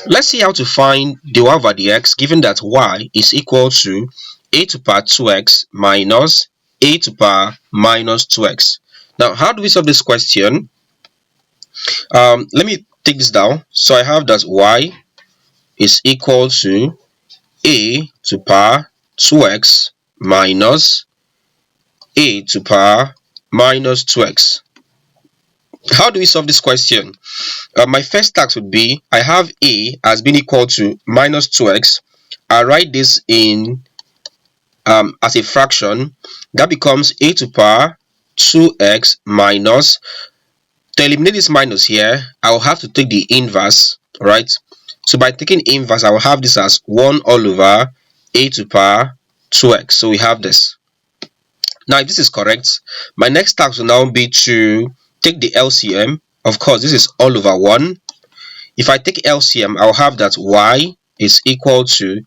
Let's see how to find dy over dx given that y is equal to a to the power 2x minus a to the power minus 2x. Now, how do we solve this question? Let me take this down. So I have that y is equal to a to the power 2x minus a to the power minus 2x. How do we solve this question? My first task would be, I have a as being equal to minus 2x. I write this in as a fraction. That becomes a to the power 2x minus, to eliminate this minus here, I will have to take the inverse, right? So by taking inverse, I will have this as 1 all over a to the power 2x. So we have this. Now, if this is correct, my next task will now be to take the LCM. Of course, this is all over 1. If I take LCM, I'll have that y is equal to,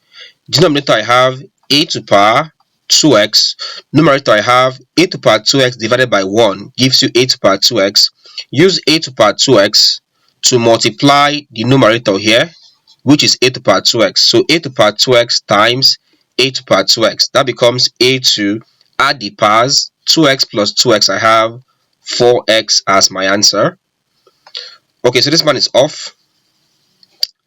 denominator I have a to the power 2x, numerator I have a to the power 2x divided by 1 gives you a to the power 2x. Use a to the power 2x to multiply the numerator here, which is a to the power 2x. So a to the power 2x times a to the power 2x. That becomes a to, add the powers, 2x plus 2x, I have 4x as my answer. Okay, so this one is off.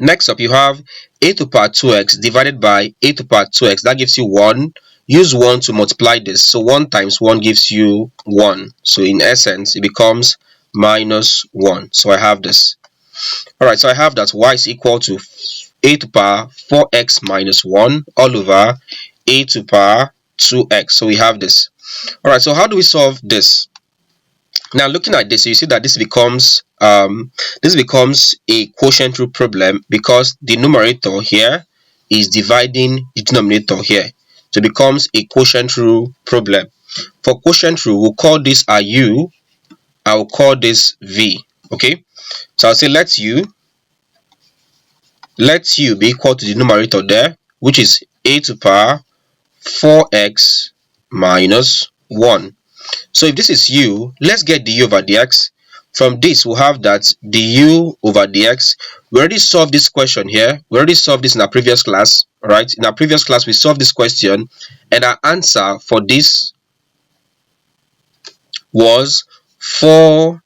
Next up, you have a to the power 2x divided by a to the power 2x. That gives you 1. Use 1 to multiply this. So 1 times 1 gives you 1. So in essence, it becomes minus 1. So I have this. Alright, so I have that y is equal to a to the power 4x minus 1 all over a to the power 2x. So we have this. Alright, so how do we solve this? Now, looking at this, you see that this becomes a quotient rule problem, because the numerator here is dividing the denominator here. So it becomes a quotient rule problem. For quotient rule, we'll call this a u. I will call this v. Okay. So I'll say let u be equal to the numerator there, which is a to the power 4x minus 1. So if this is u, let's get du over dx. From this, we'll have that du over dx. We already solved this question here. We already solved this in our previous class, right? In our previous class, we solved this question, and our answer for this was 4a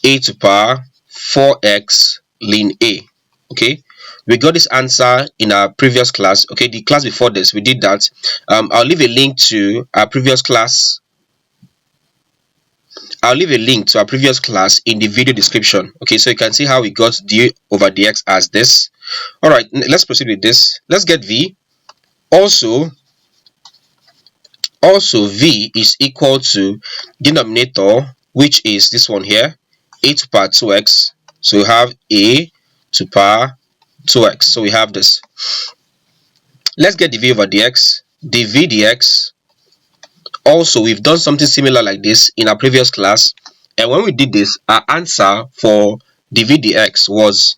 to the power 4x ln a. Okay, we got this answer in our previous class. Okay, the class before this, we did that. I'll leave a link to our previous class. I'll leave a link to our previous class in the video description. Okay, so you can see how we got du over dx as this. All right, let's proceed with this. Let's get v. Also v is equal to denominator, which is this one here, a to the power 2x. So we have a to the power 2x. So we have this. Let's get dv over dx. dv dx. Also, we've done something similar like this in our previous class, and when we did this, our answer for dv dx was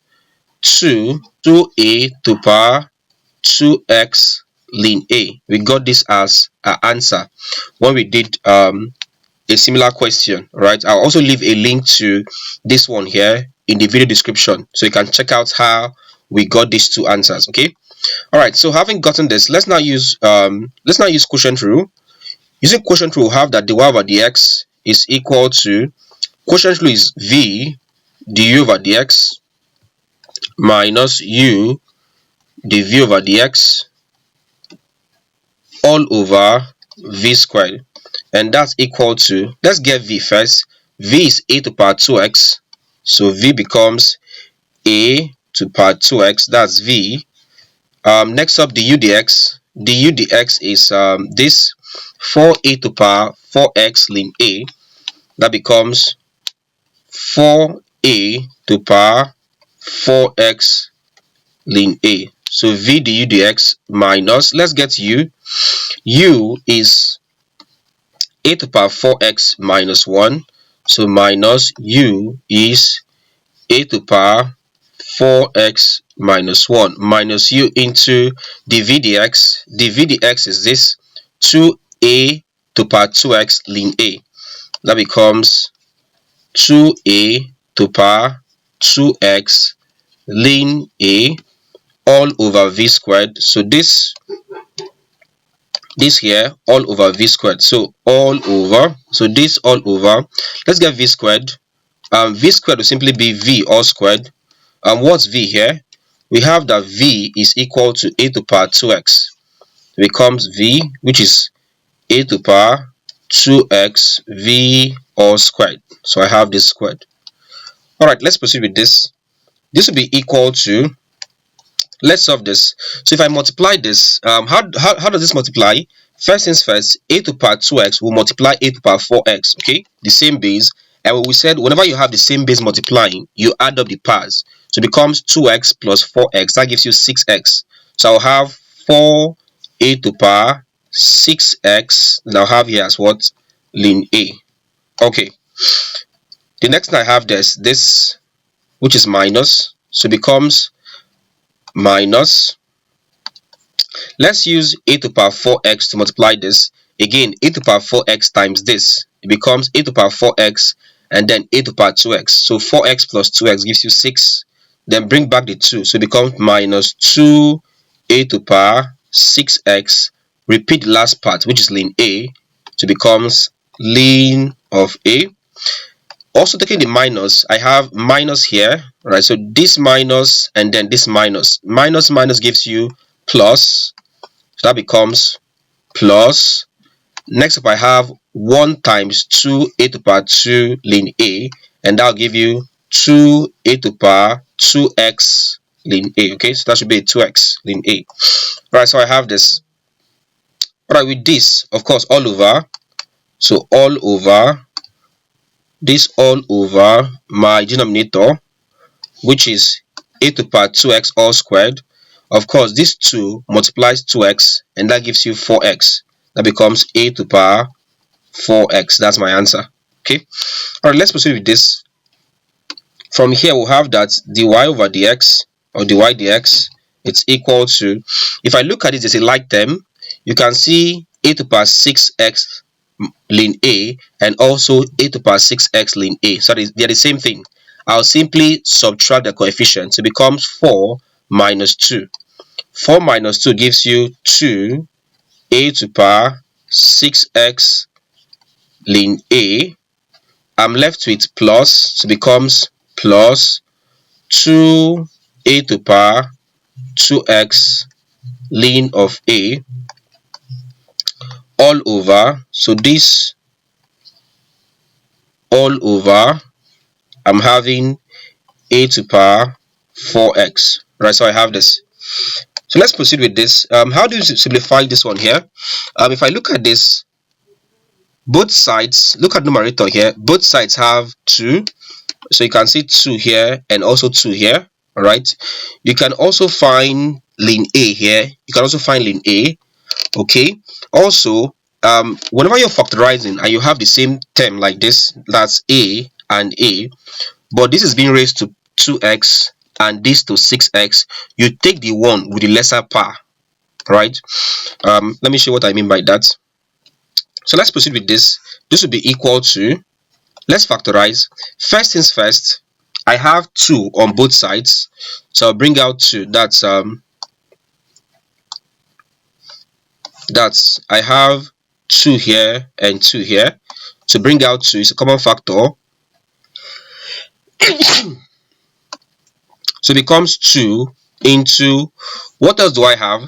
2a to the power 2x ln a. We got this as our answer when we did a similar question, right? I'll also leave a link to this one here in the video description, so you can check out how we got these two answers. Okay. All right, so having gotten this, let's now use quotient rule. Using quotient rule, we have that dy over dx is equal to, quotient rule is v du over dx minus u dv over dx all over v squared, and that's equal to, let's get v first. V is a to the power 2x, so v becomes a to the power 2x. That's v. Next up, du dx. Du dx is this 4a to the power 4x ln a. That becomes 4a to the power 4x ln a. So v du dx minus, let's get u. U is a to the power 4x minus 1. So minus u is a to the power 4x minus 1 minus u into dv dx. dv dx is this 2a to the power 2x ln a. That becomes 2a to the power 2x ln a all over v squared. So this here all over v squared. So all over, so this all over, let's get v squared. V squared will simply be v all squared. What's v here? We have that v is equal to a to the power 2x. It becomes v, which is a to the power 2x v all squared. So I have this squared. All right, let's proceed with this. This will be equal to, let's solve this. So if I multiply this, how does this multiply? First things first, a to the power 2x will multiply a to the power 4x, okay? The same base. And we said whenever you have the same base multiplying, you add up the powers. So it becomes 2x plus 4x. That gives you 6x. So I'll have 4a to the power 6x. And I'll have here as what? Ln a. Okay. The next thing I have this which is minus. So it becomes minus. Let's use a to the power 4x to multiply this. Again, a to the power 4x times this. It becomes a to the power 4x and then a to the power 2x. So 4x plus 2x gives you 6. Then bring back the 2. So it becomes minus 2a to the power 6x. Repeat the last part, which is ln a. So it becomes ln of a. Also taking the minus, I have minus here, right? So this minus and then this minus. Minus minus gives you plus. So that becomes plus. Next up I have 1 times 2a to the power 2 ln a, and that'll give you 2a to the power 2x ln a. Okay, so that should be a 2x ln a. Alright, so I have this. Alright, with this, of course, all over. So all over this, all over my denominator, which is a to the power 2x all squared. Of course, this 2 multiplies 2x, and that gives you 4x. That becomes a to the power 4x. That's my answer. Okay. All right, let's proceed with this. From here, we'll have that dy over dx, or dy dx, it's equal to, if I look at it as a like term, you can see a to the power 6x ln a and also a to the power 6x ln a. So they're the same thing. I'll simply subtract the coefficients. It becomes 4 minus 2. 4 minus 2 gives you 2 a to the power 6x ln a. I'm left with plus, so it becomes plus 2a to the power 2x ln of a all over. So this all over, I'm having a to the power 4x. Right, so I have this. So let's proceed with this. How do you simplify this one here? If I look at this, both sides, look at numerator here, both sides have 2. So you can see 2 here and also 2 here. All right. You can also find ln a here. You can also find ln a. Okay. Also, whenever you're factorizing and you have the same term like this, that's a and a, but this is being raised to 2x and this to 6x, you take the one with the lesser power. Right. Let me show you what I mean by that. So let's proceed with this. This will be equal to, let's factorize. First things first, I have 2 on both sides, so I'll bring out 2. That's I have 2 here and 2 here. So bring out 2 is a common factor. So it becomes 2 into, what else do I have?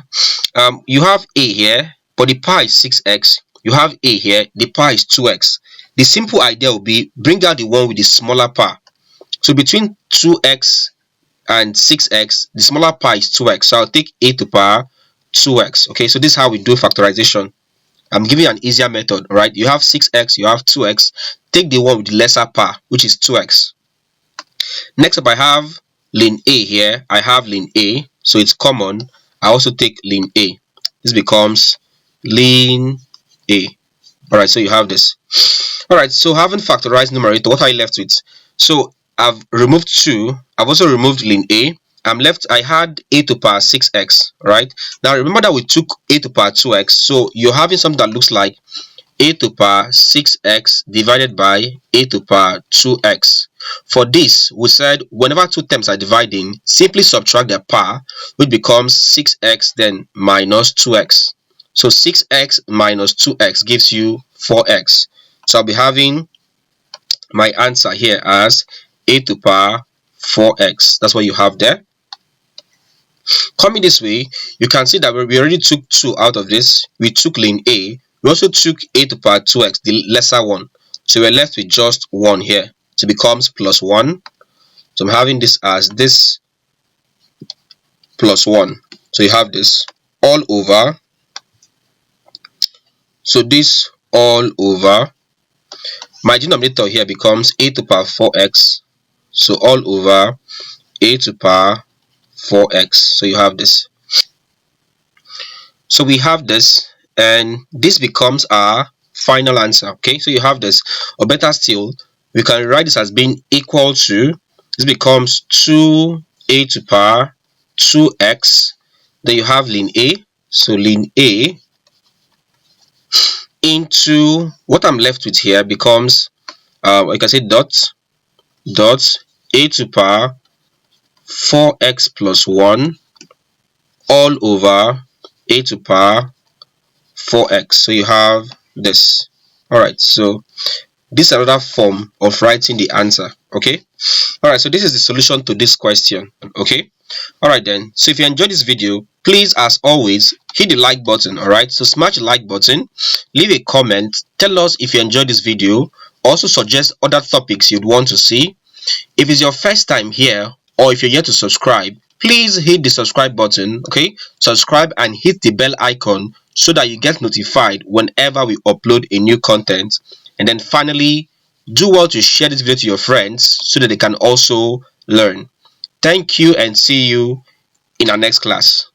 You have a here, but the power is 6x. You have a here, the power is 2x. The simple idea will be bring out the one with the smaller power. So between 2x and 6x, the smaller power is 2x. So I'll take a to the power 2x. Okay, so this is how we do factorization. I'm giving you an easier method, right? You have 6x, you have 2x. Take the one with the lesser power, which is 2x. Next up, I have ln a here. I have ln a, so it's common. I also take ln a. This becomes ln a. All right, so you have this. All right, so having factorized numerator, what are you left with? So I've removed 2. I've also removed ln a. I'm left, I had a to the power 6x, right? Now remember that we took a to the power 2x, so you're having something that looks like a to the power 6x divided by a to the power 2x. For this, we said whenever two terms are dividing, simply subtract their power, which becomes 6x then minus 2x. So 6x minus 2x gives you 4x. So I'll be having my answer here as a to the power 4x. That's what you have there. Coming this way, you can see that we already took 2 out of this. We took lane A. We also took a to the power 2x, the lesser one. So we're left with just 1 here. So it becomes plus 1. So I'm having this as this plus 1. So you have this all over. So this all over. My denominator here becomes a to the power 4x. So all over a to the power 4x. So you have this. So we have this, and this becomes our final answer. Okay, so you have this, or better still, we can write this as being equal to, this becomes 2a to the power 2x. Then you have lane A. So lane A into what I'm left with here becomes you can say dot a to the power 4x plus 1 all over a to the power 4x. So you have this. All right, so this is another form of writing the answer. Okay, all right, so this is the solution to this question. Okay, all right then, so if you enjoyed this video, please, as always, hit the like button. All right, so smash the like button, leave a comment, tell us if you enjoyed this video, also suggest other topics you'd want to see. If it's your first time here, or if you're yet to subscribe, please hit the subscribe button. Okay, subscribe and hit the bell icon so that you get notified whenever we upload a new content. And then finally, do well to share this video to your friends so that they can also learn. Thank you, and see you in our next class.